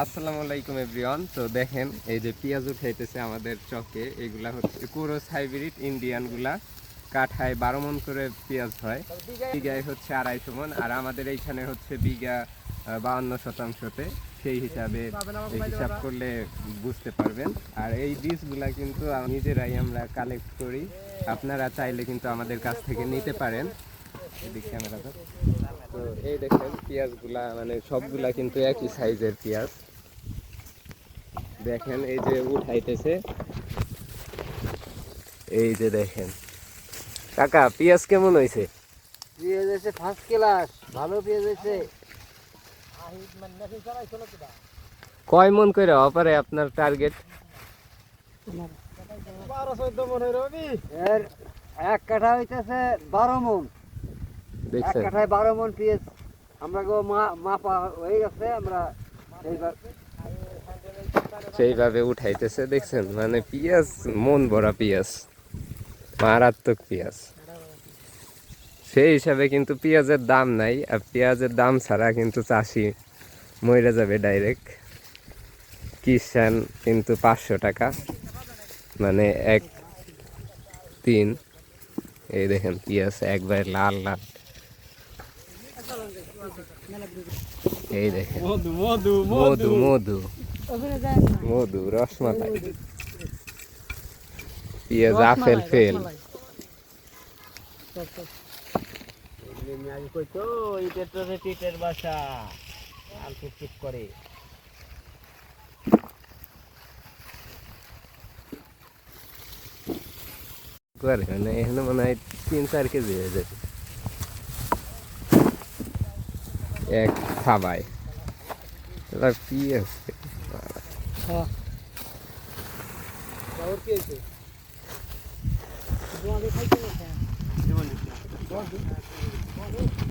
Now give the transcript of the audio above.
আসসালামু আলাইকুম এভরিওয়ান। তো দেখেন এই যে পেঁয়াজ উঠাইতেছে আমাদের চকে, এগুলা হচ্ছে কোরস হাইব্রিড ইন্ডিয়ানগুলা। কাঠায় 12 মন করে পেঁয়াজ হয়, বিঘায় হচ্ছে 250 মন, আর আমাদের এইখানে হচ্ছে বিঘা 52%-তে। সেই হিসাবে হিসাব করলে বুঝতে পারবেন। আর এই বীজগুলা কিন্তু নিজেরাই আমরা কালেক্ট করি, আপনারা চাইলে কিন্তু আমাদের কাছ থেকে নিতে পারেন। এদিক ক্যামেরাটা। তো এই দেখেন পেঁয়াজগুলা মানে সবগুলা কিন্তু একই সাইজের পেঁয়াজ। দেখেন এই যে উঠাইতেছে, এই যে দেখেন। কাকা পেঁয়াজ কেমন হয়েছে? পেঁয়াজ হয়েছে ফার্স্ট ক্লাস, ভালো পেঁয়াজ হয়েছে। কয় মন করে অপারে আপনার টার্গেট? 12-14 মন এর এক কাঠা হইতেছে 12 মন। এক দেখছেন কাঠায় 12 মন পেঁয়াজ আমরা মাপা হয়ে গেছে। আমরা সেইভাবে উঠাইতেছে, দেখছেন মানে পেঁয়াজ মন ভরা পেঁয়াজ, মারাত্মক পেঁয়াজ। সেই হিসাবে কিন্তু পেঁয়াজের দাম নাই, আর পেঁয়াজের দাম ছাড়া কিন্তু চাষি মরে যাবে ডাইরেক্ট। কিষান কিন্তু 500 টাকা, মানে 1-3। এই দেখেন পেঁয়াজ একবার লাল লাল, এই দেখেন মধু মধু মধু মধু মধু রসমালাই, পেঁয়াজ আপেল ফেল। বাসা আর টুকটুক করে মানে এখানে মনে হয় 3-4 কেজি হয়ে যাবে এক থাবায়। এবার পেঁয়াজ কি হয়েছে?